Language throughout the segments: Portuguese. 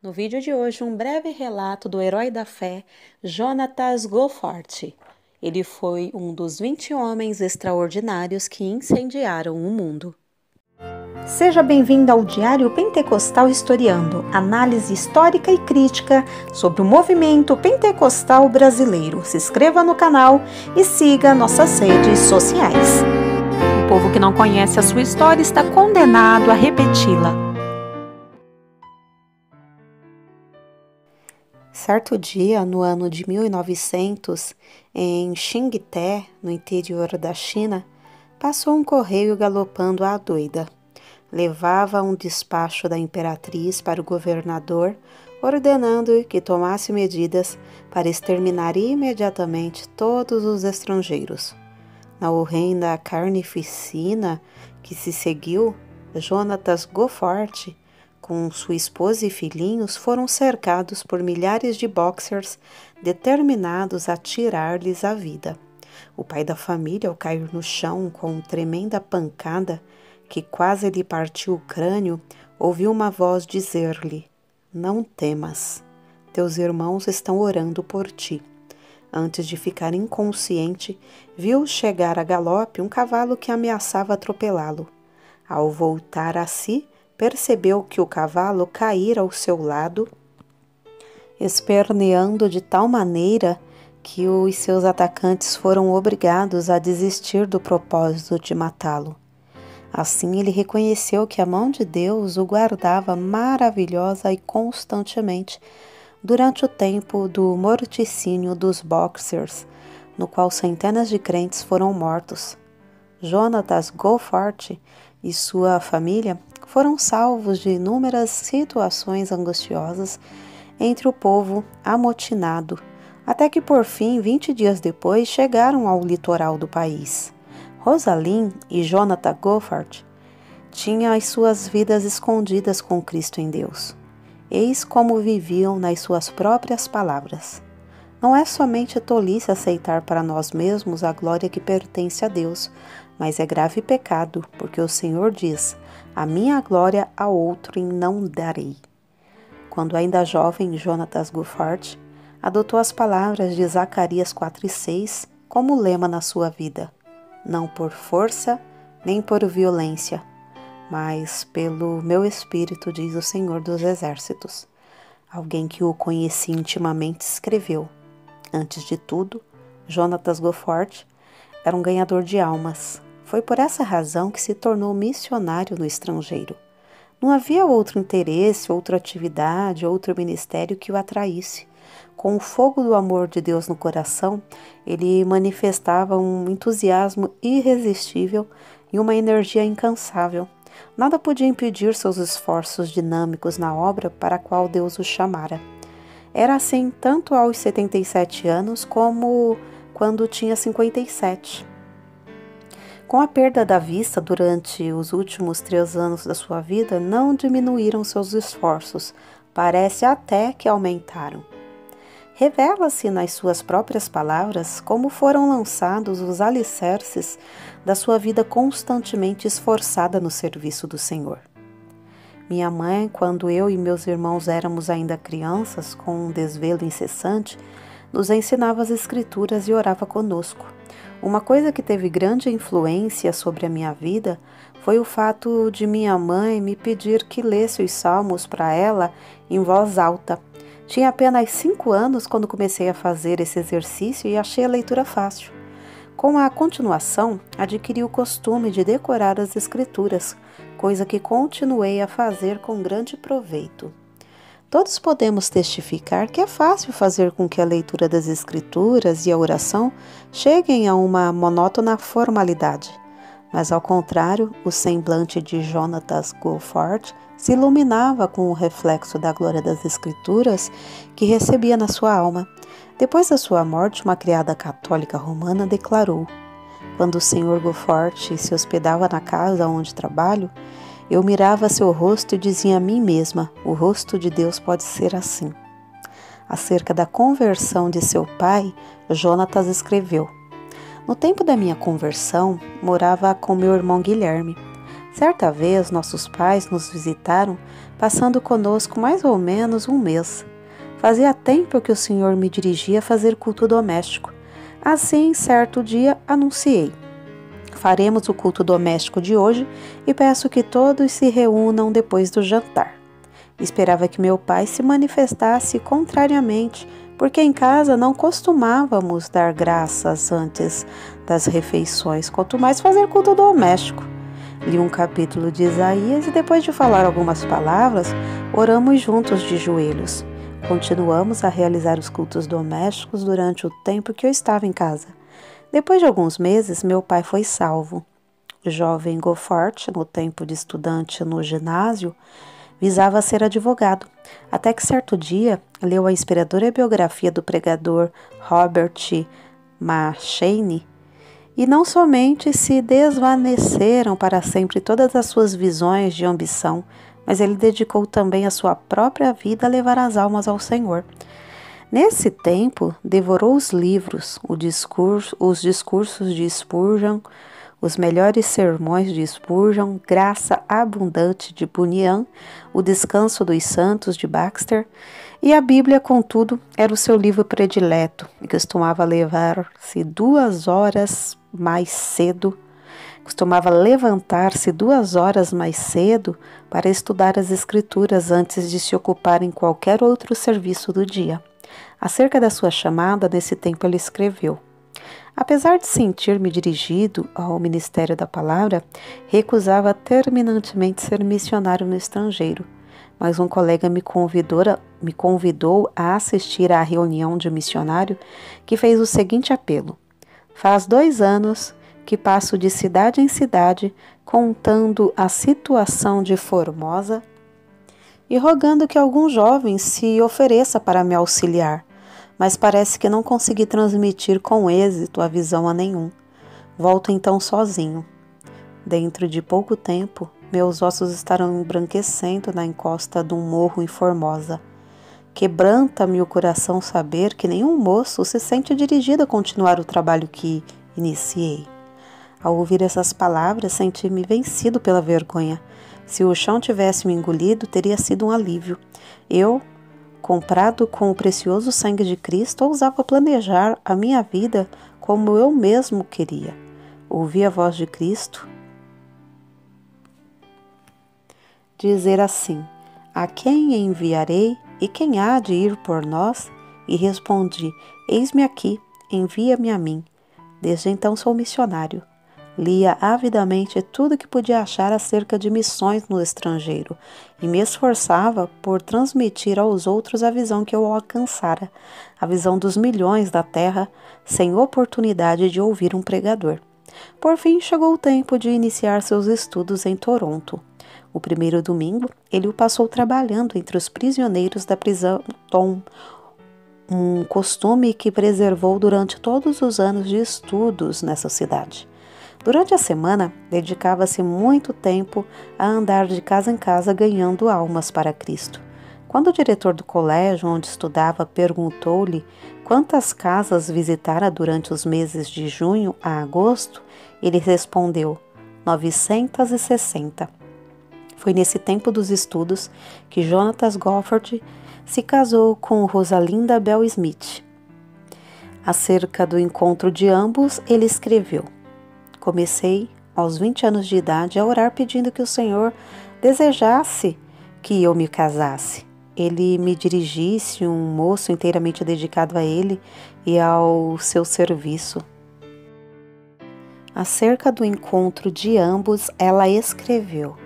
No vídeo de hoje, um breve relato do herói da fé, Jonatas Goforth. Ele foi um dos 20 homens extraordinários que incendiaram o mundo. Seja bem-vindo ao Diário Pentecostal Historiando, análise histórica e crítica sobre o movimento pentecostal brasileiro. Se inscreva no canal e siga nossas redes sociais. O povo que não conhece a sua história está condenado a repeti-la. Certo dia, no ano de 1900, em Xingté, no interior da China, passou um correio galopando à doida. Levava um despacho da imperatriz para o governador, ordenando que tomasse medidas para exterminar imediatamente todos os estrangeiros. Na horrenda carnificina que se seguiu, Jonatas Goforth, com sua esposa e filhinhos, foram cercados por milhares de boxers determinados a tirar-lhes a vida. O pai da família, ao cair no chão com tremenda pancada que quase lhe partiu o crânio, ouviu uma voz dizer-lhe: "Não temas, teus irmãos estão orando por ti." Antes de ficar inconsciente, viu chegar a galope um cavalo que ameaçava atropelá-lo. Ao voltar a si, percebeu que o cavalo caíra ao seu lado, esperneando de tal maneira que os seus atacantes foram obrigados a desistir do propósito de matá-lo. Assim ele reconheceu que a mão de Deus o guardava maravilhosa e constantemente durante o tempo do morticínio dos boxers, no qual centenas de crentes foram mortos. Jonatas Goforth e sua família foram salvos de inúmeras situações angustiosas entre o povo amotinado, até que por fim, 20 dias depois, chegaram ao litoral do país. Rosalind e Jonatas Goforth tinham as suas vidas escondidas com Cristo em Deus. Eis como viviam nas suas próprias palavras. Não é somente tolice aceitar para nós mesmos a glória que pertence a Deus, mas é grave pecado, porque o Senhor diz: "A minha glória a outrem não darei." Quando ainda jovem, Jonatas Goforth adotou as palavras de Zacarias 4:6 como lema na sua vida: "Não por força, nem por violência, mas pelo meu espírito, diz o Senhor dos Exércitos." Alguém que o conhecia intimamente escreveu: "Antes de tudo, Jonatas Goforth era um ganhador de almas. Foi por essa razão que se tornou missionário no estrangeiro. Não havia outro interesse, outra atividade, outro ministério que o atraísse. Com o fogo do amor de Deus no coração, ele manifestava um entusiasmo irresistível e uma energia incansável. Nada podia impedir seus esforços dinâmicos na obra para a qual Deus o chamara. Era assim tanto aos 77 anos como quando tinha 57. Com a perda da vista durante os últimos 3 anos da sua vida, não diminuíram seus esforços, parece até que aumentaram. Revela-se nas suas próprias palavras como foram lançados os alicerces da sua vida constantemente esforçada no serviço do Senhor. Minha mãe, quando eu e meus irmãos éramos ainda crianças, com um desvelo incessante, nos ensinava as Escrituras e orava conosco. Uma coisa que teve grande influência sobre a minha vida foi o fato de minha mãe me pedir que lesse os salmos para ela em voz alta. Tinha apenas 5 anos quando comecei a fazer esse exercício e achei a leitura fácil. Com a continuação, adquiri o costume de decorar as Escrituras, coisa que continuei a fazer com grande proveito. Todos podemos testificar que é fácil fazer com que a leitura das Escrituras e a oração cheguem a uma monótona formalidade. Mas, ao contrário, o semblante de Jonatas Goforth se iluminava com o reflexo da glória das Escrituras que recebia na sua alma. Depois da sua morte, uma criada católica romana declarou: "Quando o Sr. Goforth se hospedava na casa onde trabalho, eu mirava seu rosto e dizia a mim mesma: o rosto de Deus pode ser assim." Acerca da conversão de seu pai, Jonatas escreveu: "No tempo da minha conversão, morava com meu irmão Guilherme. Certa vez, nossos pais nos visitaram passando conosco mais ou menos um mês. Fazia tempo que o Senhor me dirigia a fazer culto doméstico. Assim, certo dia, anunciei: faremos o culto doméstico de hoje e peço que todos se reúnam depois do jantar. Esperava que meu pai se manifestasse contrariamente, porque em casa não costumávamos dar graças antes das refeições, quanto mais fazer culto doméstico. Li um capítulo de Isaías e depois de falar algumas palavras, oramos juntos de joelhos. Continuamos a realizar os cultos domésticos durante o tempo que eu estava em casa. Depois de alguns meses, meu pai foi salvo. O jovem Goffart, no tempo de estudante no ginásio, visava ser advogado, até que certo dia leu a inspiradora biografia do pregador Robert McCheyne, e não somente se desvaneceram para sempre todas as suas visões de ambição, mas ele dedicou também a sua própria vida a levar as almas ao Senhor. Nesse tempo, devorou os livros, os discursos de Spurgeon, os melhores sermões de Spurgeon, Graça Abundante de Bunyan, O Descanso dos Santos de Baxter, e a Bíblia, contudo, era o seu livro predileto, e costumava levantar-se 2 horas mais cedo para estudar as Escrituras antes de se ocupar em qualquer outro serviço do dia. Acerca da sua chamada, nesse tempo ele escreveu: apesar de sentir-me dirigido ao ministério da palavra, recusava terminantemente ser missionário no estrangeiro. Mas um colega me convidou a assistir à reunião de missionário que fez o seguinte apelo: faz 2 anos que passo de cidade em cidade contando a situação de Formosa e rogando que algum jovem se ofereça para me auxiliar, mas parece que não consegui transmitir com êxito a visão a nenhum. Volto então sozinho. Dentro de pouco tempo, meus ossos estarão embranquecendo na encosta de um morro em Formosa. Quebranta-me o coração saber que nenhum moço se sente dirigido a continuar o trabalho que iniciei. Ao ouvir essas palavras, senti-me vencido pela vergonha. Se o chão tivesse me engolido, teria sido um alívio. Eu, comprado com o precioso sangue de Cristo, ousava planejar a minha vida como eu mesmo queria. Ouvi a voz de Cristo dizer assim: a quem enviarei e quem há de ir por nós? E respondi: eis-me aqui, envia-me a mim. Desde então sou missionário. Lia avidamente tudo que podia achar acerca de missões no estrangeiro e me esforçava por transmitir aos outros a visão que eu alcançara, a visão dos milhões da terra, sem oportunidade de ouvir um pregador. Por fim, chegou o tempo de iniciar seus estudos em Toronto. O primeiro domingo, ele o passou trabalhando entre os prisioneiros da prisão Tom, um costume que preservou durante todos os anos de estudos nessa cidade. Durante a semana, dedicava-se muito tempo a andar de casa em casa ganhando almas para Cristo. Quando o diretor do colégio onde estudava perguntou-lhe quantas casas visitara durante os meses de junho a agosto, ele respondeu: 960. Foi nesse tempo dos estudos que Jonathan Gofford se casou com Rosalinda Bell Smith. Acerca do encontro de ambos, ele escreveu: comecei, aos 20 anos de idade, a orar pedindo que o Senhor desejasse que eu me casasse. Ele me dirigisse um moço inteiramente dedicado a Ele e ao seu serviço. Acerca do encontro de ambos, ela escreveu: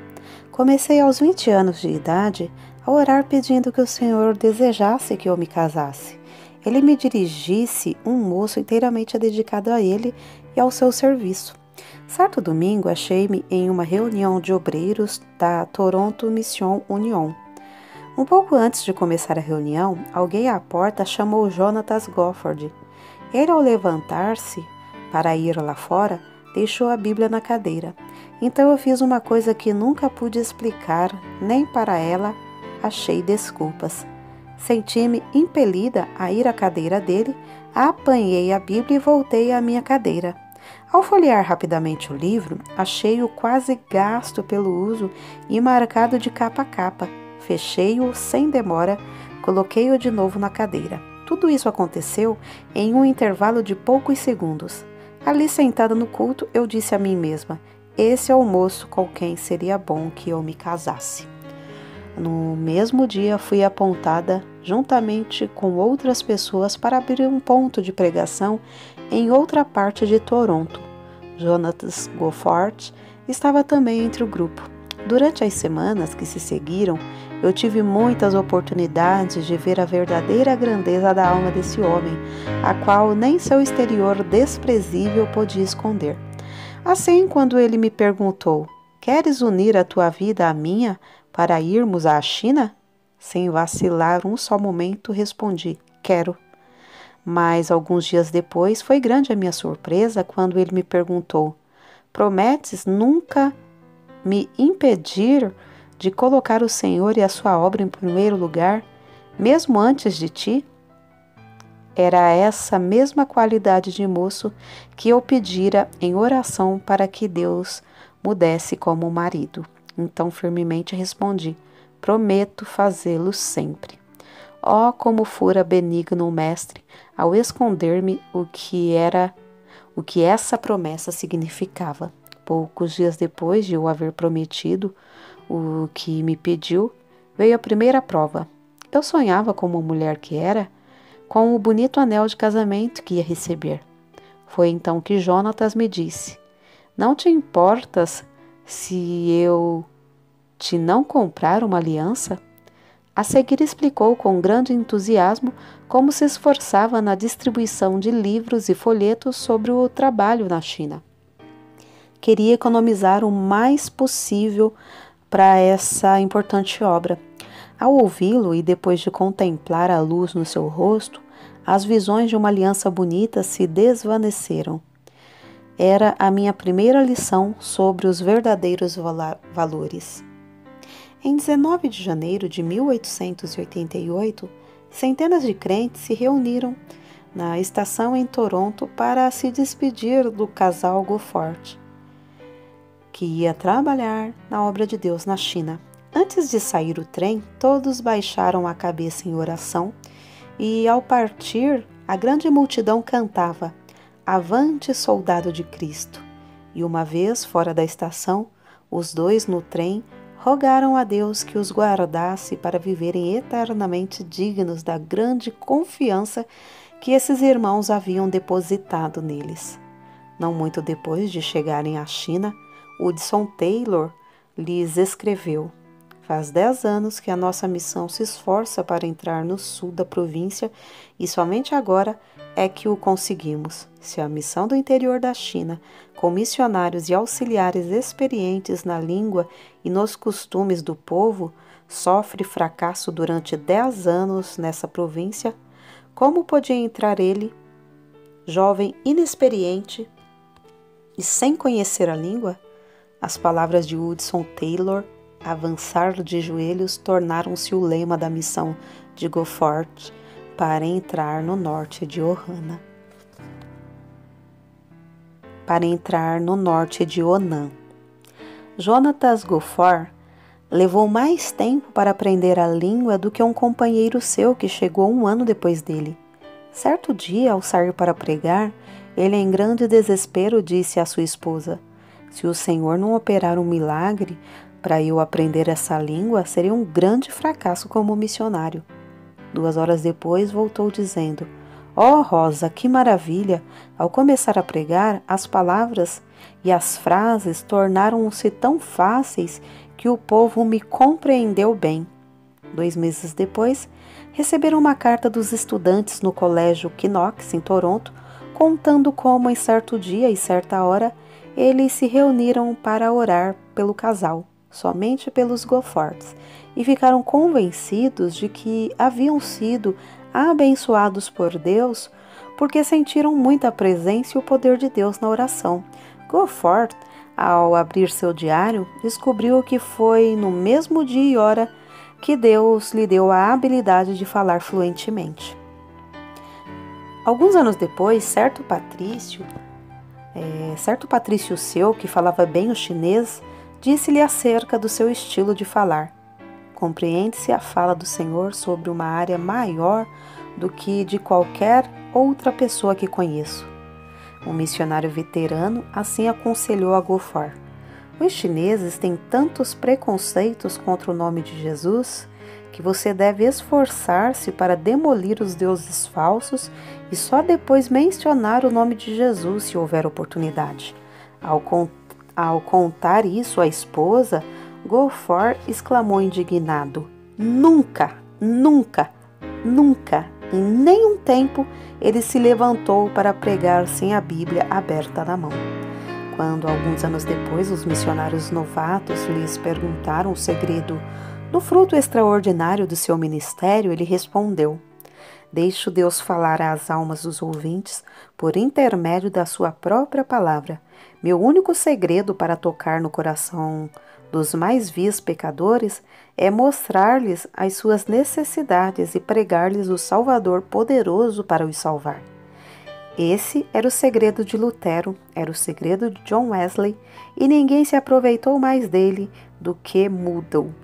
comecei aos 20 anos de idade a orar pedindo que o Senhor desejasse que eu me casasse. Ele me dirigisse um moço inteiramente dedicado a Ele e ao seu serviço. Certo domingo, achei-me em uma reunião de obreiros da Toronto Mission Union. Um pouco antes de começar a reunião, alguém à porta chamou Jonathan Gofford. Ele, ao levantar-se para ir lá fora, deixou a Bíblia na cadeira. Então eu fiz uma coisa que nunca pude explicar, nem para ela achei desculpas. Senti-me impelida a ir à cadeira dele, apanhei a Bíblia e voltei à minha cadeira. Ao folhear rapidamente o livro, achei-o quase gasto pelo uso e marcado de capa a capa. Fechei-o sem demora, coloquei-o de novo na cadeira. Tudo isso aconteceu em um intervalo de poucos segundos. Ali sentada no culto, eu disse a mim mesma: esse é o moço com quem seria bom que eu me casasse. No mesmo dia, fui apontada, juntamente com outras pessoas, para abrir um ponto de pregação em outra parte de Toronto. Jonathan Goforth estava também entre o grupo. Durante as semanas que se seguiram, eu tive muitas oportunidades de ver a verdadeira grandeza da alma desse homem, a qual nem seu exterior desprezível podia esconder. Assim, quando ele me perguntou: queres unir a tua vida à minha para irmos à China? Sem vacilar um só momento, respondi: quero. Mas alguns dias depois, foi grande a minha surpresa quando ele me perguntou: prometes nunca me impedir de colocar o Senhor e a sua obra em primeiro lugar, mesmo antes de ti? Era essa mesma qualidade de moço que eu pedira em oração para que Deus me desse como marido. Então firmemente respondi: prometo fazê-lo sempre. Oh, como fora benigno o mestre ao esconder-me o que essa promessa significava. Poucos dias depois de eu haver prometido o que me pediu, veio a primeira prova. Eu sonhava, como mulher que era, com o bonito anel de casamento que ia receber. Foi então que Jonatas me disse: não te importas se eu te não comprar uma aliança? A seguir explicou com grande entusiasmo como se esforçava na distribuição de livros e folhetos sobre o trabalho na China. Queria economizar o mais possível para essa importante obra. Ao ouvi-lo e depois de contemplar a luz no seu rosto, as visões de uma aliança bonita se desvaneceram. Era a minha primeira lição sobre os verdadeiros valores. Em 19 de janeiro de 1888, centenas de crentes se reuniram na estação em Toronto para se despedir do casal Goforth, que ia trabalhar na obra de Deus na China. Antes de sair o trem, todos baixaram a cabeça em oração e, ao partir, a grande multidão cantava: Avante, soldado de Cristo! E uma vez fora da estação, os dois no trem rogaram a Deus que os guardasse para viverem eternamente dignos da grande confiança que esses irmãos haviam depositado neles. Não muito depois de chegarem à China, Hudson Taylor lhes escreveu: faz 10 anos que a nossa missão se esforça para entrar no sul da província e somente agora é que o conseguimos. Se a missão do interior da China, com missionários e auxiliares experientes na língua e nos costumes do povo, sofre fracasso durante 10 anos nessa província, como podia entrar ele, jovem inexperiente e sem conhecer a língua? As palavras de Hudson Taylor, avançar de joelhos, tornaram-se o lema da missão de Goforth para entrar no norte de Honan. Jonathan Goforth levou mais tempo para aprender a língua do que um companheiro seu que chegou 1 ano depois dele. Certo dia, ao sair para pregar, ele em grande desespero disse à sua esposa: se o Senhor não operar um milagre para eu aprender essa língua, seria um grande fracasso como missionário. 2 horas depois voltou dizendo: oh, Rosa, que maravilha! Ao começar a pregar, as palavras e as frases tornaram-se tão fáceis que o povo me compreendeu bem. 2 meses depois, receberam uma carta dos estudantes no colégio Knox, em Toronto, contando como, em certo dia e certa hora, eles se reuniram para orar pelo casal, somente pelos Goforths, e ficaram convencidos de que haviam sido abençoados por Deus porque sentiram muita presença e o poder de Deus na oração. Goforth, ao abrir seu diário, descobriu que foi no mesmo dia e hora que Deus lhe deu a habilidade de falar fluentemente. Alguns anos depois, certo patrício seu, que falava bem o chinês, disse-lhe acerca do seu estilo de falar: compreende-se a fala do Senhor sobre uma área maior do que de qualquer outra pessoa que conheço. Um missionário veterano assim aconselhou a Gofor: os chineses têm tantos preconceitos contra o nome de Jesus que você deve esforçar-se para demolir os deuses falsos e só depois mencionar o nome de Jesus se houver oportunidade. Ao contar isso à esposa, Gofor exclamou indignado: nunca, nunca, nunca, em nenhum tempo ele se levantou para pregar sem a Bíblia aberta na mão. Quando, alguns anos depois, os missionários novatos lhes perguntaram o segredo do fruto extraordinário do seu ministério, ele respondeu: deixo Deus falar às almas dos ouvintes por intermédio da sua própria palavra. Meu único segredo para tocar no coração dos mais vis pecadores é mostrar-lhes as suas necessidades e pregar-lhes o Salvador poderoso para os salvar. Esse era o segredo de Lutero, era o segredo de John Wesley, e ninguém se aproveitou mais dele do que Moodle.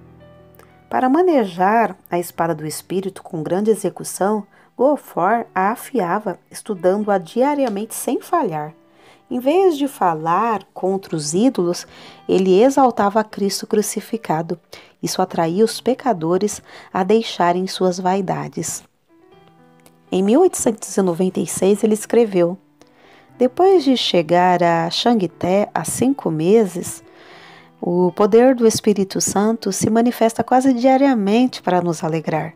Para manejar a espada do Espírito com grande execução, Gofor a afiava, estudando-a diariamente sem falhar. Em vez de falar contra os ídolos, ele exaltava a Cristo crucificado. Isso atraía os pecadores a deixarem suas vaidades. Em 1896, ele escreveu: depois de chegar a Xangté há 5 meses, o poder do Espírito Santo se manifesta quase diariamente para nos alegrar.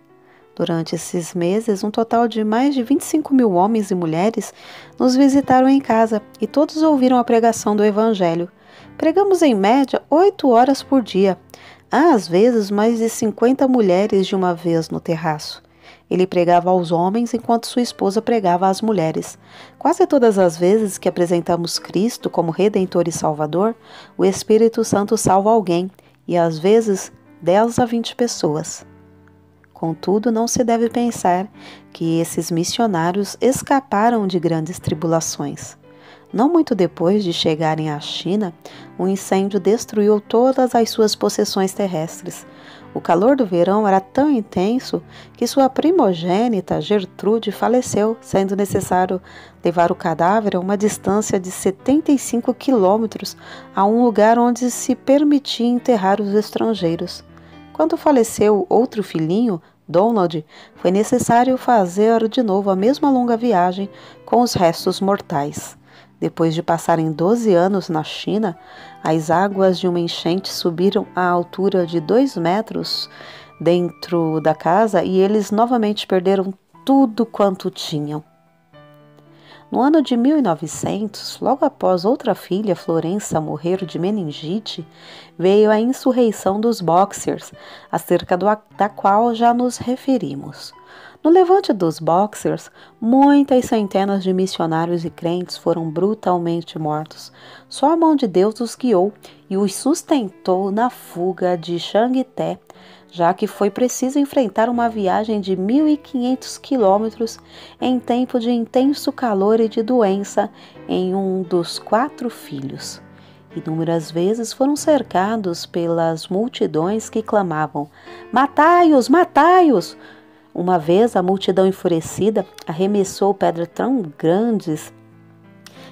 Durante esses meses, um total de mais de 25.000 homens e mulheres nos visitaram em casa e todos ouviram a pregação do Evangelho. Pregamos em média 8 horas por dia. Há, às vezes, mais de 50 mulheres de uma vez no terraço. Ele pregava aos homens enquanto sua esposa pregava às mulheres. Quase todas as vezes que apresentamos Cristo como Redentor e Salvador, o Espírito Santo salva alguém, e às vezes 10 a 20 pessoas. Contudo, não se deve pensar que esses missionários escaparam de grandes tribulações. Não muito depois de chegarem à China, um incêndio destruiu todas as suas possessões terrestres. O calor do verão era tão intenso que sua primogênita, Gertrude, faleceu, sendo necessário levar o cadáver a uma distância de 75 quilômetros a um lugar onde se permitia enterrar os estrangeiros. Quando faleceu outro filhinho, Donald, foi necessário fazer de novo a mesma longa viagem com os restos mortais. Depois de passarem 12 anos na China, as águas de uma enchente subiram à altura de 2 metros dentro da casa e eles novamente perderam tudo quanto tinham. No ano de 1900, logo após outra filha, Florença, morrer de meningite, veio a insurreição dos Boxers, acerca da qual já nos referimos. No levante dos Boxers, muitas centenas de missionários e crentes foram brutalmente mortos. Só a mão de Deus os guiou e os sustentou na fuga de Xangté, já que foi preciso enfrentar uma viagem de 1.500 quilômetros em tempo de intenso calor e de doença em um dos 4 filhos. Inúmeras vezes foram cercados pelas multidões que clamavam: "Matai-os! Matai-os!" Uma vez, a multidão enfurecida arremessou pedras tão grandes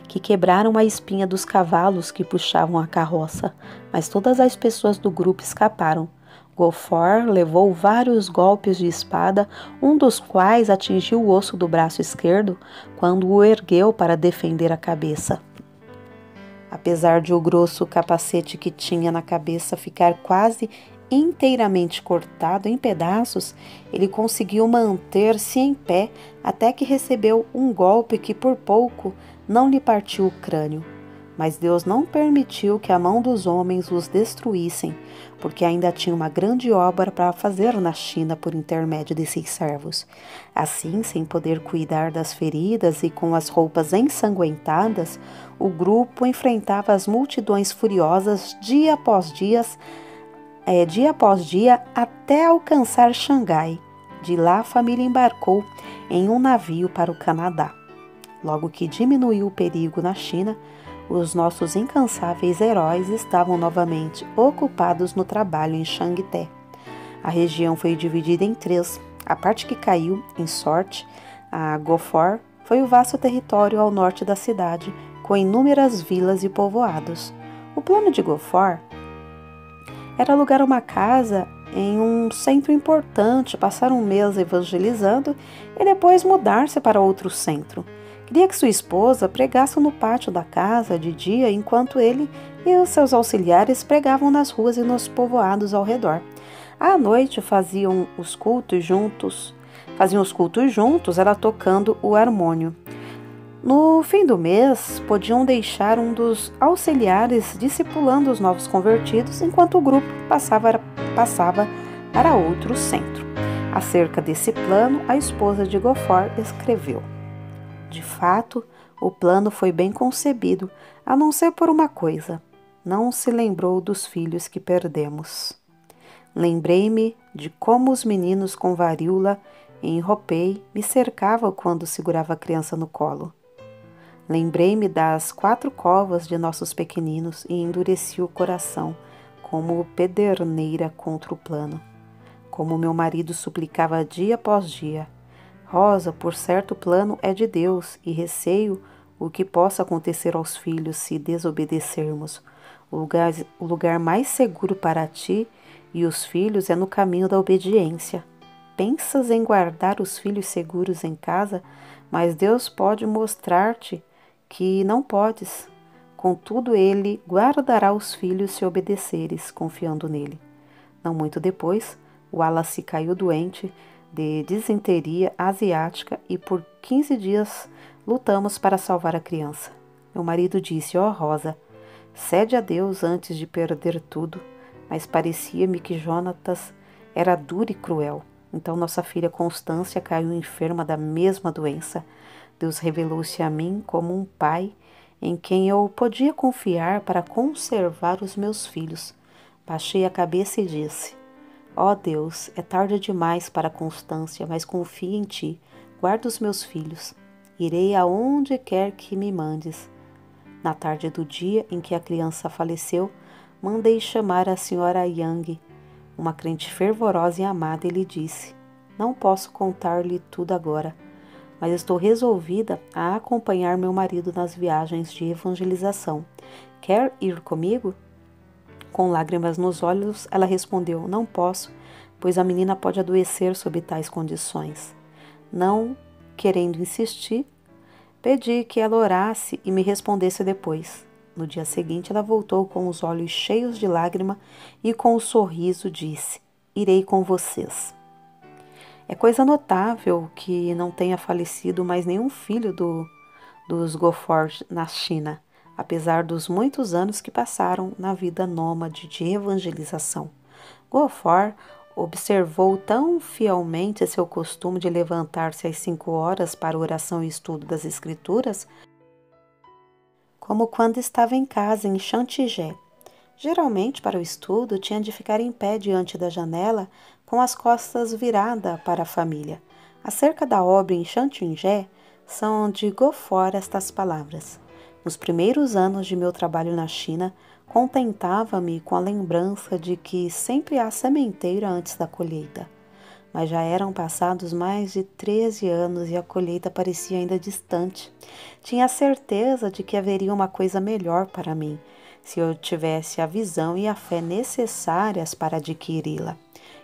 que quebraram a espinha dos cavalos que puxavam a carroça, mas todas as pessoas do grupo escaparam. Gofor levou vários golpes de espada, um dos quais atingiu o osso do braço esquerdo quando o ergueu para defender a cabeça. Apesar de o grosso capacete que tinha na cabeça ficar quase inteiramente cortado em pedaços, ele conseguiu manter-se em pé até que recebeu um golpe que por pouco não lhe partiu o crânio. Mas Deus não permitiu que a mão dos homens os destruíssem, porque ainda tinha uma grande obra para fazer na China por intermédio desses servos. Assim, sem poder cuidar das feridas e com as roupas ensanguentadas, o grupo enfrentava as multidões furiosas dia após dia até alcançar Xangai. De lá a família embarcou em um navio para o Canadá. Logo que diminuiu o perigo na China, os nossos incansáveis heróis estavam novamente ocupados no trabalho em Xangté. A região foi dividida em três. A parte que caiu, em sorte, a Gofor, foi o vasto território ao norte da cidade, com inúmeras vilas e povoados. O plano de Gofor era alugar uma casa em um centro importante, passar um mês evangelizando e depois mudar-se para outro centro. Queria que sua esposa pregasse no pátio da casa de dia, enquanto ele e os seus auxiliares pregavam nas ruas e nos povoados ao redor. À noite faziam os cultos juntos, ela tocando o harmônio. No fim do mês, podiam deixar um dos auxiliares discipulando os novos convertidos, enquanto o grupo passava para outro centro. Acerca desse plano, a esposa de Gofor escreveu: de fato, o plano foi bem concebido, a não ser por uma coisa: não se lembrou dos filhos que perdemos. Lembrei-me de como os meninos com varíola em Ropei me cercavam quando segurava a criança no colo. Lembrei-me das 4 covas de nossos pequeninos e endureci o coração, como pederneira contra o plano. Como meu marido suplicava dia após dia: Rosa, por certo o plano é de Deus, e receio o que possa acontecer aos filhos se desobedecermos. O lugar mais seguro para ti e os filhos é no caminho da obediência. Pensas em guardar os filhos seguros em casa, mas Deus pode mostrar-te que não podes. Contudo, ele guardará os filhos se obedeceres, confiando nele. Não muito depois, Wallace caiu doente de disenteria asiática e por 15 dias lutamos para salvar a criança. Meu marido disse: Rosa, cede a Deus antes de perder tudo. Mas parecia-me que Jonatas era duro e cruel. Então nossa filha Constância caiu enferma da mesma doença. Deus revelou-se a mim como um pai em quem eu podia confiar para conservar os meus filhos. Baixei a cabeça e disse: Deus, é tarde demais para Constância, mas confio em ti. Guarda os meus filhos. Irei aonde quer que me mandes. Na tarde do dia em que a criança faleceu, mandei chamar a senhora Yang, uma crente fervorosa e amada, e lhe disse: não posso contar-lhe tudo agora, mas estou resolvida a acompanhar meu marido nas viagens de evangelização. Quer ir comigo? Com lágrimas nos olhos, ela respondeu: não posso, pois a menina pode adoecer sob tais condições. Não querendo insistir, pedi que ela orasse e me respondesse depois. No dia seguinte, ela voltou com os olhos cheios de lágrima e com um sorriso disse: irei com vocês. É coisa notável que não tenha falecido mais nenhum filho dos Gofor na China, apesar dos muitos anos que passaram na vida nômade de evangelização. Gofor observou tão fielmente seu costume de levantar-se às 5 horas para oração e estudo das Escrituras, como quando estava em casa em Chantigé. Geralmente, para o estudo, tinha de ficar em pé diante da janela, com as costas viradas para a família. Acerca da obra em Chantigé, são de Gofor estas palavras: nos primeiros anos de meu trabalho na China, contentava-me com a lembrança de que sempre há sementeira antes da colheita. Mas já eram passados mais de 13 anos e a colheita parecia ainda distante. Tinha a certeza de que haveria uma coisa melhor para mim, se eu tivesse a visão e a fé necessárias para adquiri-la.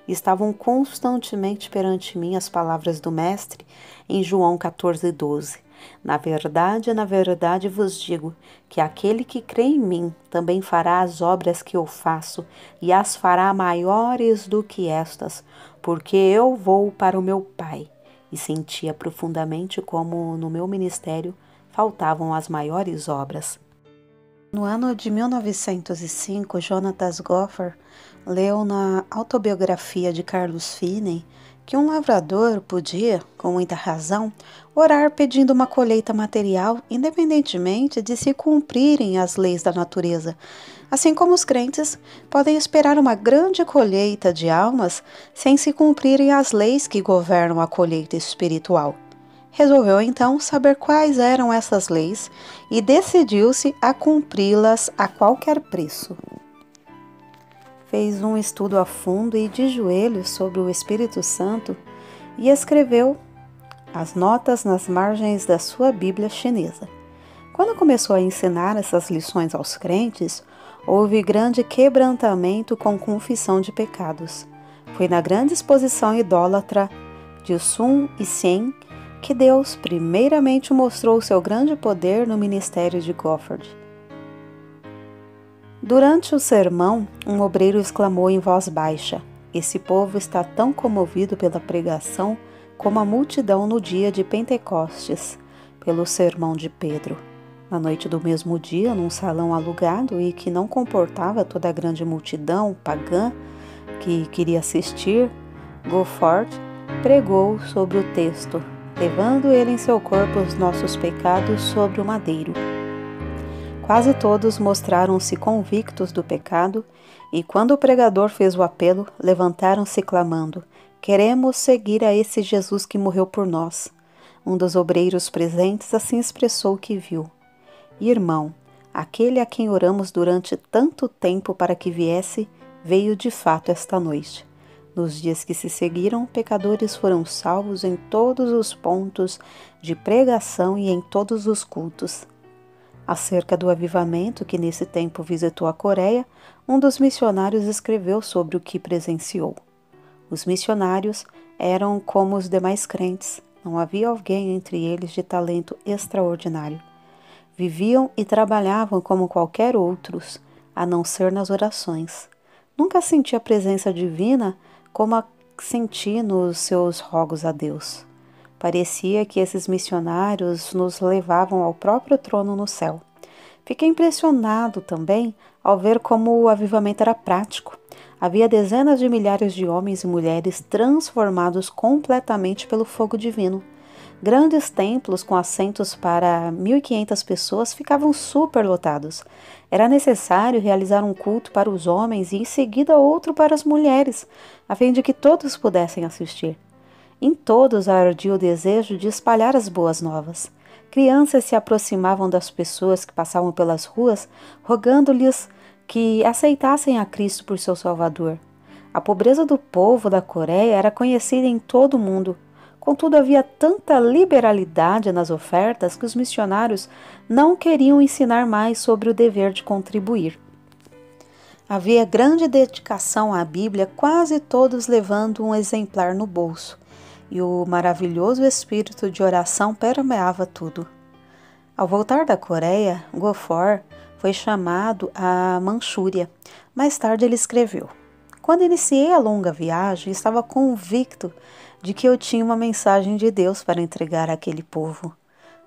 Estavam constantemente perante mim as palavras do Mestre em João 14:12. Na verdade vos digo que aquele que crê em mim também fará as obras que eu faço e as fará maiores do que estas, porque eu vou para o meu Pai. E sentia profundamente como no meu ministério faltavam as maiores obras. No ano de 1905, Jonatas Gofor leu na autobiografia de Carlos Finney que um lavrador podia, com muita razão, orar pedindo uma colheita material, independentemente de se cumprirem as leis da natureza, assim como os crentes podem esperar uma grande colheita de almas sem se cumprirem as leis que governam a colheita espiritual. Resolveu então saber quais eram essas leis e decidiu-se a cumpri-las a qualquer preço. fez um estudo a fundo e de joelhos sobre o Espírito Santo e escreveu as notas nas margens da sua Bíblia chinesa. Quando começou a ensinar essas lições aos crentes, houve grande quebrantamento com confissão de pecados. Foi na grande exposição idólatra de Sun Yat-sen que Deus primeiramente mostrou seu grande poder no ministério de Gofford. Durante o sermão, um obreiro exclamou em voz baixa: "Esse povo está tão comovido pela pregação como a multidão no dia de Pentecostes, pelo sermão de Pedro." Na noite do mesmo dia, num salão alugado e que não comportava toda a grande multidão pagã que queria assistir, Gofford pregou sobre o texto: "Levando ele em seu corpo os nossos pecados sobre o madeiro." Quase todos mostraram-se convictos do pecado e, quando o pregador fez o apelo, levantaram-se clamando: "Queremos seguir a esse Jesus que morreu por nós." Um dos obreiros presentes assim expressou o que viu: "Irmão, aquele a quem oramos durante tanto tempo para que viesse, veio de fato esta noite." Nos dias que se seguiram, pecadores foram salvos em todos os pontos de pregação e em todos os cultos. Acerca do avivamento que nesse tempo visitou a Coreia, um dos missionários escreveu sobre o que presenciou. Os missionários eram como os demais crentes, não havia alguém entre eles de talento extraordinário. Viviam e trabalhavam como qualquer outros, a não ser nas orações. Nunca senti a presença divina como a senti nos seus rogos a Deus. Parecia que esses missionários nos levavam ao próprio trono no céu. Fiquei impressionado também ao ver como o avivamento era prático. Havia dezenas de milhares de homens e mulheres transformados completamente pelo fogo divino. Grandes templos com assentos para 1.500 pessoas ficavam superlotados. Era necessário realizar um culto para os homens e em seguida outro para as mulheres, a fim de que todos pudessem assistir. Em todos ardia o desejo de espalhar as boas novas. Crianças se aproximavam das pessoas que passavam pelas ruas, rogando-lhes que aceitassem a Cristo por seu Salvador. A pobreza do povo da Coreia era conhecida em todo o mundo. Contudo, havia tanta liberalidade nas ofertas que os missionários não queriam ensinar mais sobre o dever de contribuir. Havia grande dedicação à Bíblia, quase todos levando um exemplar no bolso, e o maravilhoso espírito de oração permeava tudo. Ao voltar da Coreia, Gofford foi chamado à Manchúria. Mais tarde ele escreveu: "Quando iniciei a longa viagem, estava convicto de que eu tinha uma mensagem de Deus para entregar àquele povo,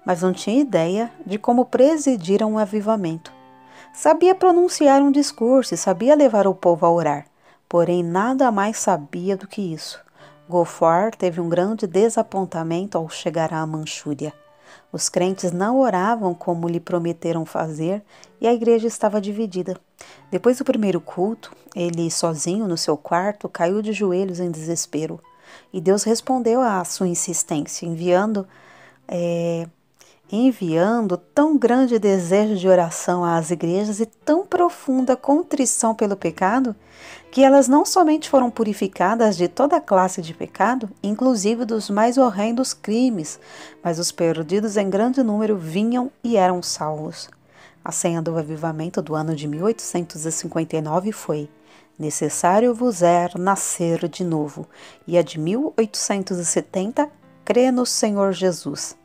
mas não tinha ideia de como presidir a um avivamento. Sabia pronunciar um discurso e sabia levar o povo a orar, porém nada mais sabia do que isso." Gofford teve um grande desapontamento ao chegar à Manchúria. Os crentes não oravam como lhe prometeram fazer e a igreja estava dividida. Depois do primeiro culto, ele, sozinho no seu quarto, caiu de joelhos em desespero. E Deus respondeu à sua insistência, enviando tão grande desejo de oração às igrejas e tão profunda contrição pelo pecado, que elas não somente foram purificadas de toda classe de pecado, inclusive dos mais horrendos crimes, mas os perdidos em grande número vinham e eram salvos. A senha do avivamento do ano de 1859 foi: "Necessário vos é nascer de novo", e a de 1870, "Crê no Senhor Jesus."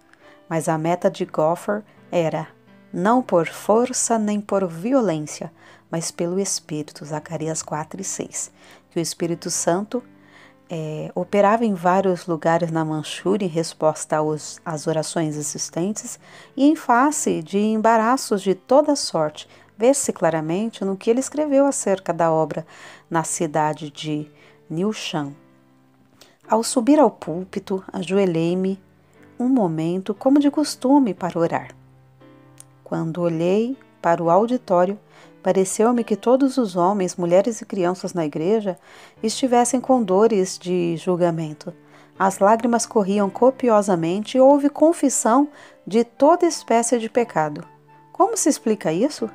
Mas a meta de Gofford era: "Não por força nem por violência, mas pelo Espírito", Zacarias 4:6. Que o Espírito Santo operava em vários lugares na Manchúria em resposta às orações existentes e em face de embaraços de toda sorte. Vê-se claramente no que ele escreveu acerca da obra na cidade de Nilshan. "Ao subir ao púlpito, ajoelhei-me um momento, como de costume, para orar. Quando olhei para o auditório, pareceu-me que todos os homens, mulheres e crianças na igreja estivessem com dores de julgamento. As lágrimas corriam copiosamente e houve confissão de toda espécie de pecado. Como se explica isso?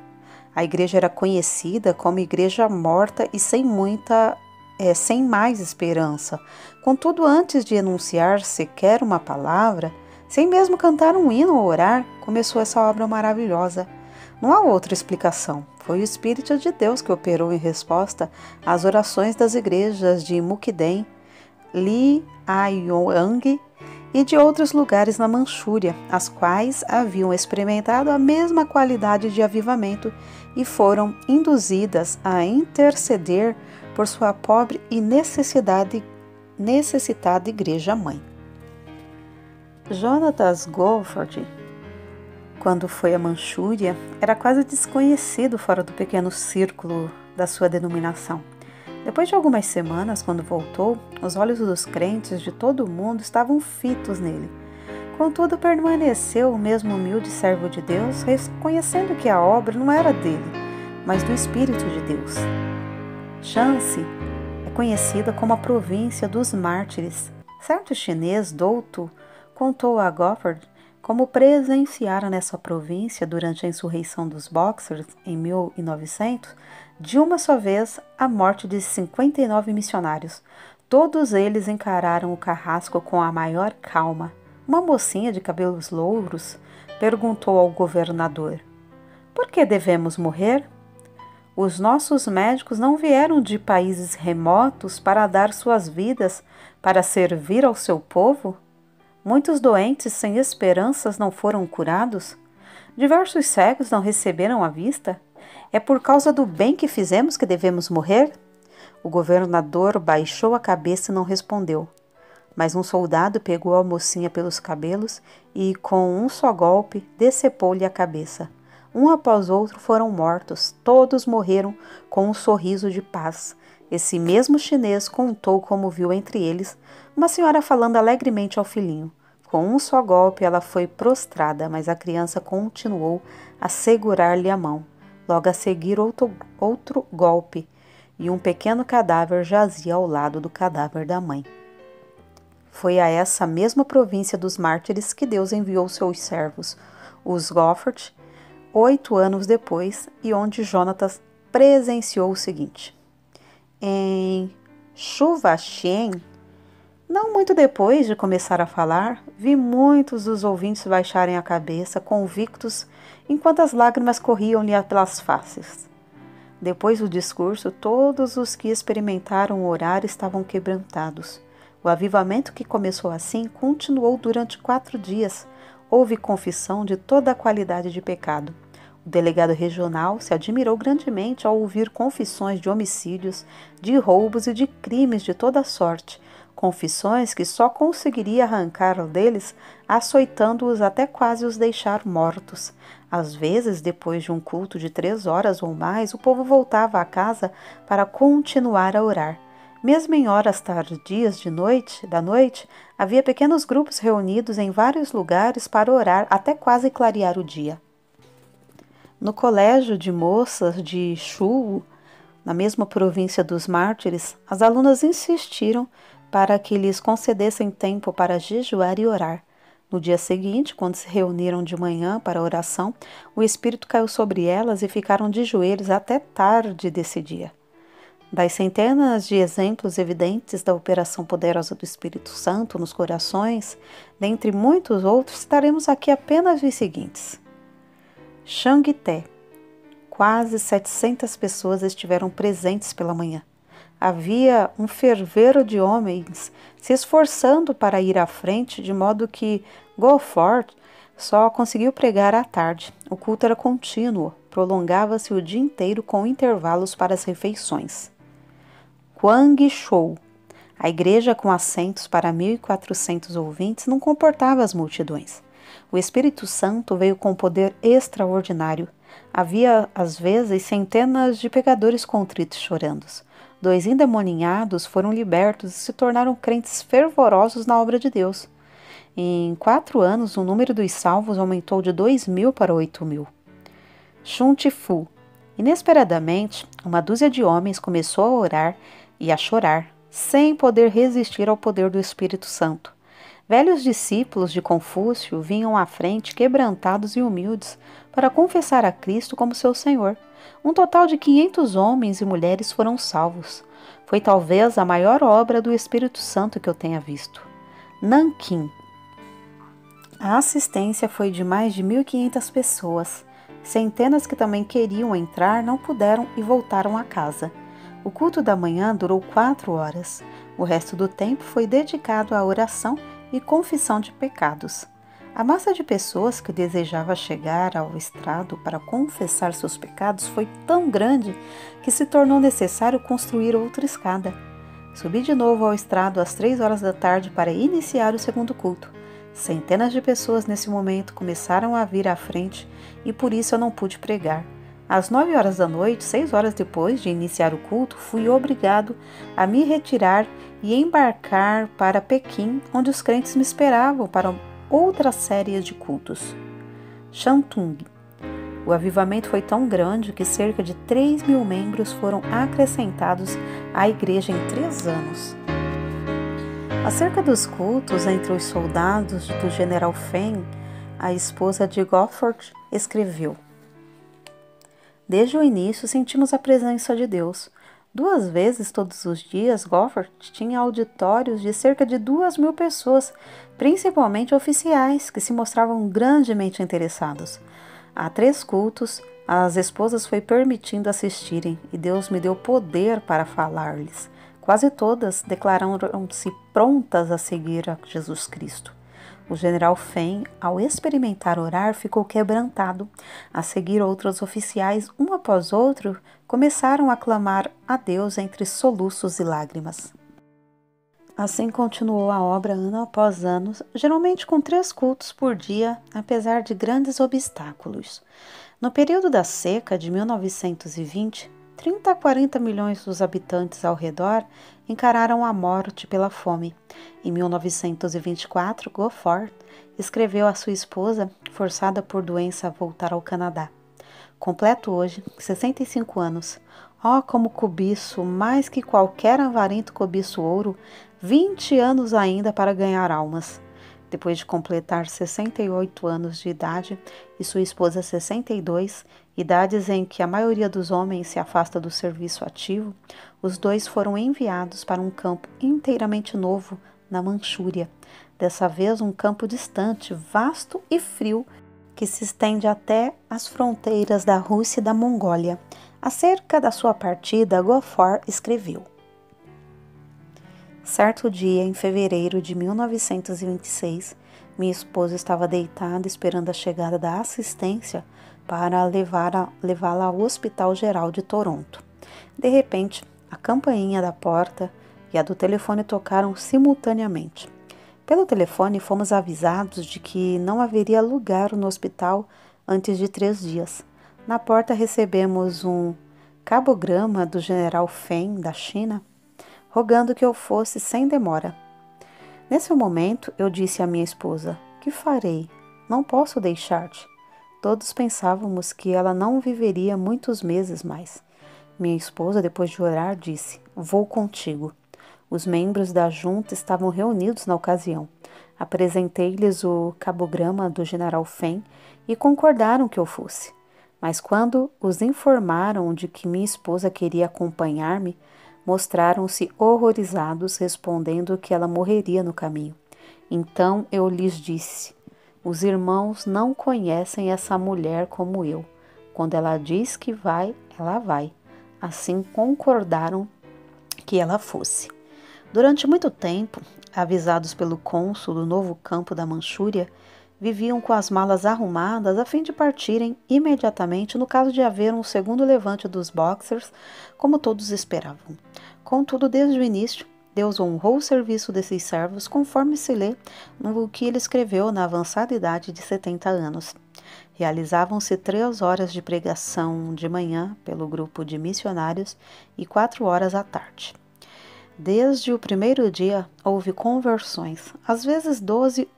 A igreja era conhecida como igreja morta e sem mais esperança. Contudo, antes de enunciar sequer uma palavra, sem mesmo cantar um hino ou orar, começou essa obra maravilhosa. Não há outra explicação. Foi o Espírito de Deus que operou em resposta às orações das igrejas de Mukden, Liaoyang e de outros lugares na Manchúria, as quais haviam experimentado a mesma qualidade de avivamento e foram induzidas a interceder por sua pobre e necessitada igreja-mãe. Jonathan Gofford, quando foi à Manchúria, era quase desconhecido fora do pequeno círculo da sua denominação. Depois de algumas semanas, quando voltou, os olhos dos crentes de todo o mundo estavam fitos nele. Contudo, permaneceu o mesmo humilde servo de Deus, reconhecendo que a obra não era dele, mas do Espírito de Deus. Shanxi é conhecida como a província dos mártires. Certo chinês douto contou a Gofford como presenciara nessa província durante a insurreição dos Boxers em 1900, de uma só vez, a morte de 59 missionários. Todos eles encararam o carrasco com a maior calma. Uma mocinha de cabelos louros perguntou ao governador: "Por que devemos morrer? Os nossos médicos não vieram de países remotos para dar suas vidas para servir ao seu povo? Muitos doentes sem esperanças não foram curados? Diversos cegos não receberam a vista? É por causa do bem que fizemos que devemos morrer?" O governador baixou a cabeça e não respondeu. Mas um soldado pegou a mocinha pelos cabelos e, com um só golpe, decepou-lhe a cabeça. Um após outro foram mortos. Todos morreram com um sorriso de paz. Esse mesmo chinês contou como viu entre eles uma senhora falando alegremente ao filhinho. Com um só golpe ela foi prostrada, mas a criança continuou a segurar-lhe a mão. Logo a seguir outro golpe, e um pequeno cadáver jazia ao lado do cadáver da mãe. Foi a essa mesma província dos mártires que Deus enviou seus servos, os Gofford, 8 anos depois, e onde Jonatas presenciou o seguinte. Em Chuvaxien, não muito depois de começar a falar, vi muitos dos ouvintes baixarem a cabeça, convictos, enquanto as lágrimas corriam-lhe pelas faces. Depois do discurso, todos os que experimentaram o orar estavam quebrantados. O avivamento que começou assim continuou durante 4 dias. Houve confissão de toda a qualidade de pecado. O delegado regional se admirou grandemente ao ouvir confissões de homicídios, de roubos e de crimes de toda sorte, confissões que só conseguiria arrancar deles açoitando-os até quase os deixar mortos. Às vezes, depois de um culto de 3 horas ou mais, o povo voltava à casa para continuar a orar. Mesmo em horas tardias da noite, havia pequenos grupos reunidos em vários lugares para orar até quase clarear o dia. No colégio de moças de Shu, na mesma província dos mártires, as alunas insistiram para que lhes concedessem tempo para jejuar e orar. No dia seguinte, quando se reuniram de manhã para a oração, o Espírito caiu sobre elas e ficaram de joelhos até tarde desse dia. Das centenas de exemplos evidentes da operação poderosa do Espírito Santo nos corações, dentre muitos outros, citaremos aqui apenas os seguintes. Xangté. Quase 700 pessoas estiveram presentes pela manhã. Havia um ferveiro de homens se esforçando para ir à frente, de modo que Gofford só conseguiu pregar à tarde. O culto era contínuo, prolongava-se o dia inteiro com intervalos para as refeições. Guangzhou. A igreja com assentos para 1.400 ouvintes não comportava as multidões. O Espírito Santo veio com poder extraordinário. Havia, às vezes, centenas de pecadores contritos chorando. 2 endemoninhados foram libertos e se tornaram crentes fervorosos na obra de Deus. Em 4 anos, o número dos salvos aumentou de 2.000 para 8.000. Chuntifu. Inesperadamente, uma dúzia de homens começou a orar e a chorar, sem poder resistir ao poder do Espírito Santo. Velhos discípulos de Confúcio vinham à frente, quebrantados e humildes, para confessar a Cristo como seu Senhor. Um total de 500 homens e mulheres foram salvos. Foi talvez a maior obra do Espírito Santo que eu tenha visto. Nanquim. A assistência foi de mais de 1.500 pessoas. Centenas que também queriam entrar não puderam e voltaram a casa. O culto da manhã durou 4 horas. O resto do tempo foi dedicado à oração e confissão de pecados. A massa de pessoas que desejava chegar ao estrado para confessar seus pecados foi tão grande que se tornou necessário construir outra escada. Subi de novo ao estrado às 3 horas da tarde para iniciar o segundo culto. Centenas de pessoas nesse momento começaram a vir à frente e por isso eu não pude pregar. Às 9 horas da noite, 6 horas depois de iniciar o culto, fui obrigado a me retirar e embarcar para Pequim, onde os crentes me esperavam para outra série de cultos. Shantung. O avivamento foi tão grande que cerca de 3.000 membros foram acrescentados à igreja em 3 anos. Acerca dos cultos entre os soldados do general Feng, a esposa de Gofford escreveu: Desde o início sentimos a presença de Deus. 2 vezes todos os dias, Gofford tinha auditórios de cerca de 2.000 pessoas, principalmente oficiais, que se mostravam grandemente interessados. A 3 cultos, as esposas foi permitindo assistirem e Deus me deu poder para falar-lhes. Quase todas declararam-se prontas a seguir a Jesus Cristo. O general Feng, ao experimentar orar, ficou quebrantado. A seguir, outros oficiais, um após outro, começaram a clamar a Deus entre soluços e lágrimas. Assim continuou a obra ano após ano, geralmente com 3 cultos por dia, apesar de grandes obstáculos. No período da seca de 1920, 30 a 40 milhões dos habitantes ao redor encararam a morte pela fome. Em 1924, Gofford escreveu à sua esposa, forçada por doença a voltar ao Canadá: Completo hoje 65 anos. Oh, como cobiço, mais que qualquer avarento cobiço ouro, 20 anos ainda para ganhar almas. Depois de completar 68 anos de idade e sua esposa 62, idades em que a maioria dos homens se afasta do serviço ativo, os dois foram enviados para um campo inteiramente novo na Manchúria. Dessa vez um campo distante, vasto e frio, que se estende até as fronteiras da Rússia e da Mongólia. Acerca da sua partida, Gofford escreveu: Certo dia, em fevereiro de 1926, minha esposa estava deitada esperando a chegada da assistência para levá-la ao Hospital Geral de Toronto. De repente, a campainha da porta e a do telefone tocaram simultaneamente. Pelo telefone, fomos avisados de que não haveria lugar no hospital antes de 3 dias. Na porta recebemos um cabograma do general Feng, da China, rogando que eu fosse sem demora. Nesse momento, eu disse à minha esposa: Que farei? Não posso deixar-te. Todos pensávamos que ela não viveria muitos meses mais. Minha esposa, depois de orar, disse: Vou contigo. Os membros da junta estavam reunidos na ocasião. Apresentei-lhes o cabograma do general Feng e concordaram que eu fosse. Mas quando os informaram de que minha esposa queria acompanhar-me, mostraram-se horrorizados, respondendo que ela morreria no caminho. Então eu lhes disse: Os irmãos não conhecem essa mulher como eu. Quando ela diz que vai, ela vai. Assim concordaram que ela fosse. Durante muito tempo, avisados pelo cônsul do novo campo da Manchúria, viviam com as malas arrumadas a fim de partirem imediatamente no caso de haver um segundo levante dos Boxers, como todos esperavam. Contudo, desde o início, Deus honrou o serviço desses servos, conforme se lê no que ele escreveu na avançada idade de 70 anos. Realizavam-se 3 horas de pregação de manhã pelo grupo de missionários e 4 horas à tarde. Desde o primeiro dia houve conversões, às vezes 12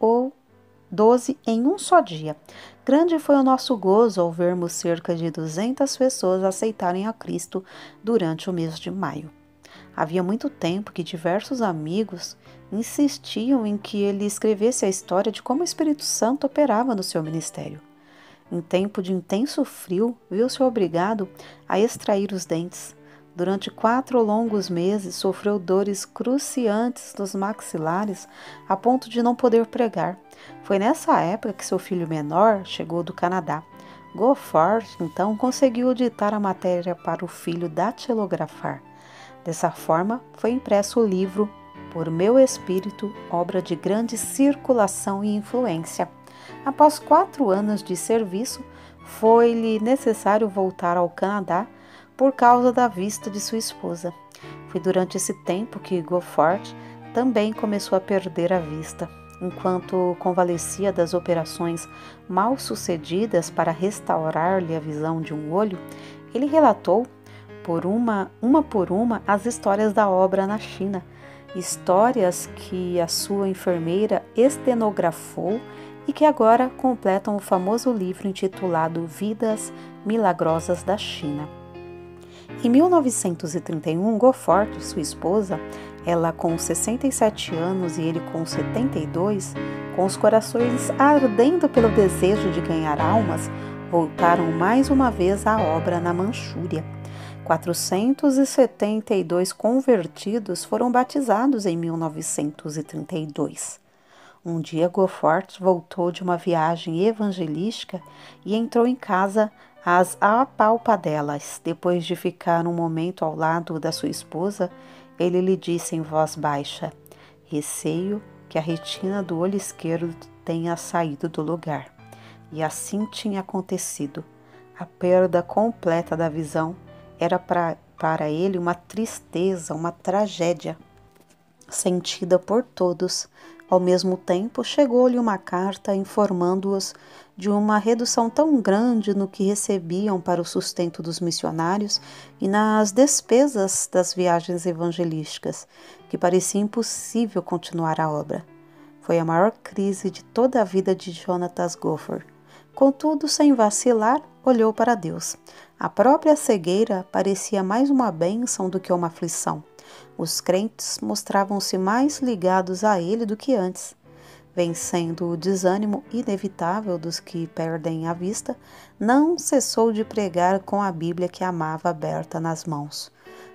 em um só dia. Grande foi o nosso gozo ao vermos cerca de 200 pessoas aceitarem a Cristo durante o mês de maio. Havia muito tempo que diversos amigos insistiam em que ele escrevesse a história de como o Espírito Santo operava no seu ministério. Em tempo de intenso frio, viu-se obrigado a extrair os dentes. Durante 4 longos meses, sofreu dores cruciantes nos maxilares, a ponto de não poder pregar. Foi nessa época que seu filho menor chegou do Canadá. Gofford, então, conseguiu ditar a matéria para o filho datilografar. Dessa forma, foi impresso o livro Por Meu Espírito, obra de grande circulação e influência. Após 4 anos de serviço, foi-lhe necessário voltar ao Canadá por causa da vista de sua esposa. Foi durante esse tempo que Gofford também começou a perder a vista. Enquanto convalescia das operações mal sucedidas para restaurar-lhe a visão de um olho, ele relatou, uma por uma, as histórias da obra na China, histórias que a sua enfermeira estenografou e que agora completam o famoso livro intitulado Vidas Milagrosas da China. Em 1931, Gofford, sua esposa, ela com 67 anos e ele com 72, com os corações ardendo pelo desejo de ganhar almas, voltaram mais uma vez à obra na Manchúria. 472 convertidos foram batizados em 1932. Um dia, Gofford voltou de uma viagem evangelística e entrou em casa às apalpadelas. Depois de ficar um momento ao lado da sua esposa, ele lhe disse em voz baixa: "Receio que a retina do olho esquerdo tenha saído do lugar." E assim tinha acontecido. A perda completa da visão era para ele uma tristeza, uma tragédia, sentida por todos. Ao mesmo tempo, chegou-lhe uma carta informando-os de uma redução tão grande no que recebiam para o sustento dos missionários e nas despesas das viagens evangelísticas, que parecia impossível continuar a obra. Foi a maior crise de toda a vida de Jonathan Gofford. Contudo, sem vacilar, olhou para Deus. A própria cegueira parecia mais uma bênção do que uma aflição. Os crentes mostravam-se mais ligados a ele do que antes. Vencendo o desânimo inevitável dos que perdem a vista, não cessou de pregar com a Bíblia que amava aberta nas mãos.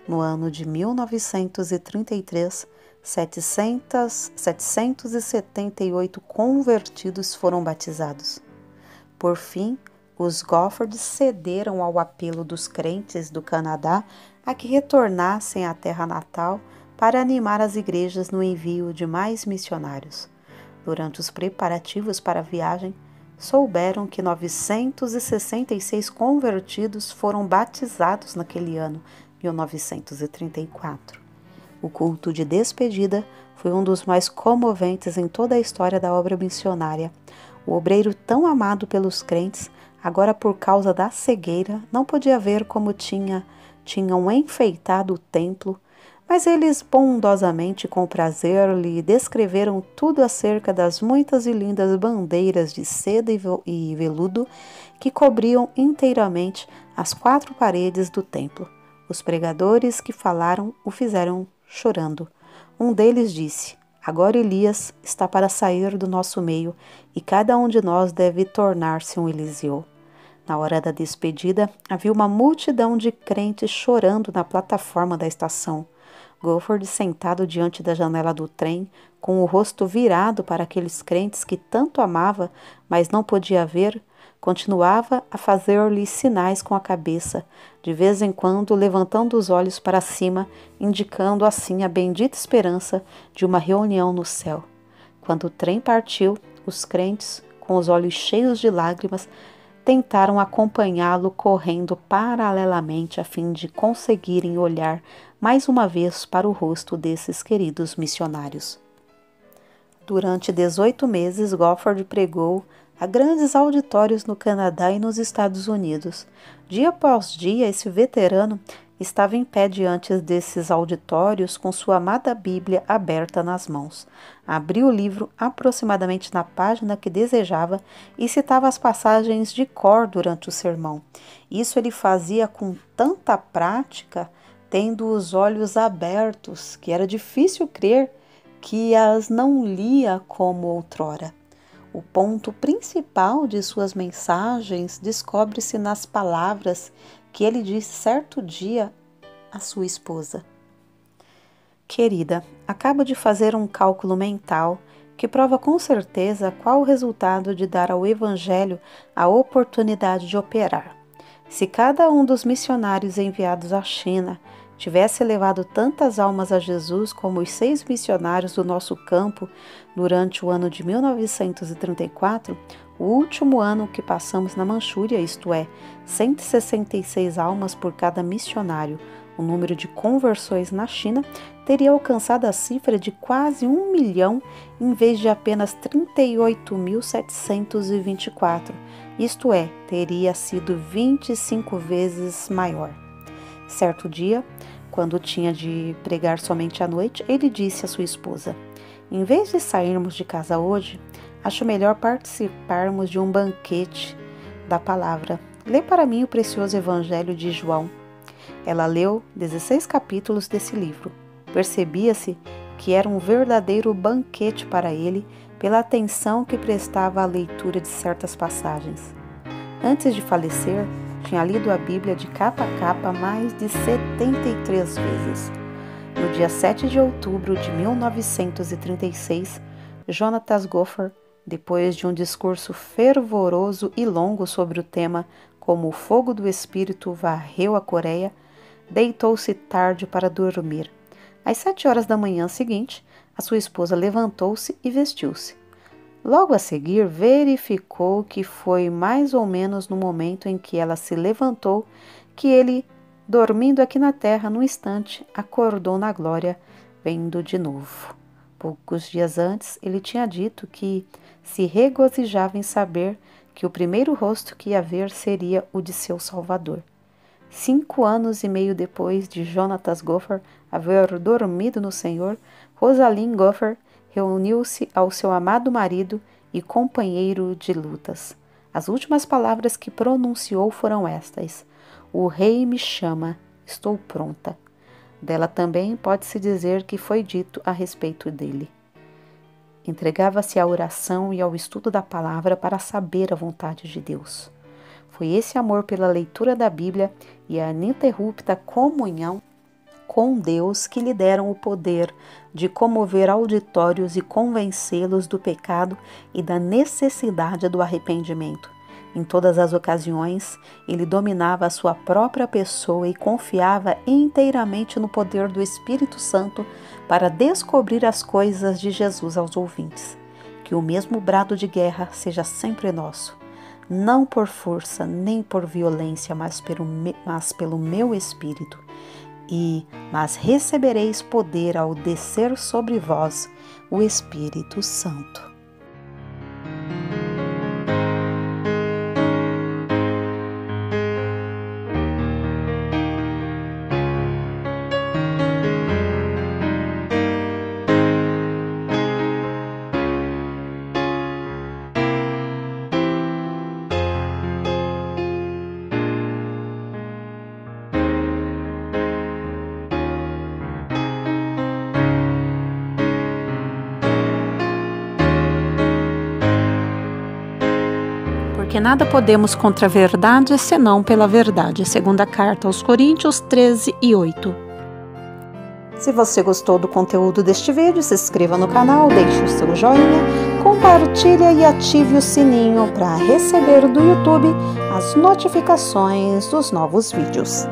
No ano de 1933, 778 convertidos foram batizados. Por fim, os Gofford cederam ao apelo dos crentes do Canadá a que retornassem à terra natal para animar as igrejas no envio de mais missionários. Durante os preparativos para a viagem, souberam que 966 convertidos foram batizados naquele ano, 1934. O culto de despedida foi um dos mais comoventes em toda a história da obra missionária. O obreiro tão amado pelos crentes, agora por causa da cegueira, não podia ver como tinham enfeitado o templo, mas eles bondosamente e com prazer lhe descreveram tudo acerca das muitas e lindas bandeiras de seda e veludo que cobriam inteiramente as 4 paredes do templo. Os pregadores que falaram o fizeram chorando. Um deles disse: "Agora Elias está para sair do nosso meio e cada um de nós deve tornar-se um Eliseu." Na hora da despedida, havia uma multidão de crentes chorando na plataforma da estação. Gofford, sentado diante da janela do trem, com o rosto virado para aqueles crentes que tanto amava, mas não podia ver, continuava a fazer-lhes sinais com a cabeça, de vez em quando levantando os olhos para cima, indicando assim a bendita esperança de uma reunião no céu. Quando o trem partiu, os crentes, com os olhos cheios de lágrimas, tentaram acompanhá-lo correndo paralelamente a fim de conseguirem olhar mais uma vez para o rosto desses queridos missionários. Durante 18 meses, Gofford pregou a grandes auditórios no Canadá e nos Estados Unidos. Dia após dia, esse veterano estava em pé diante desses auditórios com sua amada Bíblia aberta nas mãos. Abriu o livro aproximadamente na página que desejava e citava as passagens de cor durante o sermão. Isso ele fazia com tanta prática, tendo os olhos abertos, que era difícil crer que as não lia como outrora. O ponto principal de suas mensagens descobre-se nas palavras que ele disse certo dia à sua esposa. Querida, acabo de fazer um cálculo mental que prova com certeza qual o resultado de dar ao Evangelho a oportunidade de operar. Se cada um dos missionários enviados à China tivesse levado tantas almas a Jesus como os 6 missionários do nosso campo durante o ano de 1934, o último ano que passamos na Manchúria, isto é, 166 almas por cada missionário, o número de conversões na China teria alcançado a cifra de quase 1 milhão em vez de apenas 38.724, isto é, teria sido 25 vezes maior. Certo dia, quando tinha de pregar somente à noite, ele disse à sua esposa: em vez de sairmos de casa hoje, acho melhor participarmos de um banquete da palavra. Lê para mim o precioso Evangelho de João. Ela leu 16 capítulos desse livro. Percebia-se que era um verdadeiro banquete para ele pela atenção que prestava à leitura de certas passagens. Antes de falecer, tinha lido a Bíblia de capa a capa mais de 73 vezes. No dia 7 de outubro de 1936, Jonatas Gofer, depois de um discurso fervoroso e longo sobre o tema Como o fogo do Espírito varreu a Coreia, deitou-se tarde para dormir. Às 7 horas da manhã seguinte, a sua esposa levantou-se e vestiu-se. Logo a seguir, verificou que foi mais ou menos no momento em que ela se levantou que ele, dormindo aqui na terra num instante, acordou na glória, vendo de novo. Poucos dias antes, ele tinha dito que se regozijava em saber que o primeiro rosto que ia ver seria o de seu Salvador. 5 anos e meio depois de Jonatas Gofer haver dormido no Senhor, Rosalind Gofer reuniu-se ao seu amado marido e companheiro de lutas. As últimas palavras que pronunciou foram estas: o rei me chama, estou pronta. Dela também pode-se dizer que foi dito a respeito dele. Entregava-se à oração e ao estudo da palavra para saber a vontade de Deus. Foi esse amor pela leitura da Bíblia e a ininterrupta comunhão com Deus que lhe deram o poder de comover auditórios e convencê-los do pecado e da necessidade do arrependimento. Em todas as ocasiões, ele dominava a sua própria pessoa e confiava inteiramente no poder do Espírito Santo para descobrir as coisas de Jesus aos ouvintes. Que o mesmo brado de guerra seja sempre nosso, não por força nem por violência, mas pelo meu Espírito. Mas recebereis poder ao descer sobre vós o Espírito Santo. Porque nada podemos contra a verdade, senão pela verdade. Segunda carta aos Coríntios 13:8. Se você gostou do conteúdo deste vídeo, se inscreva no canal, deixe o seu joinha, compartilhe e ative o sininho para receber do YouTube as notificações dos novos vídeos.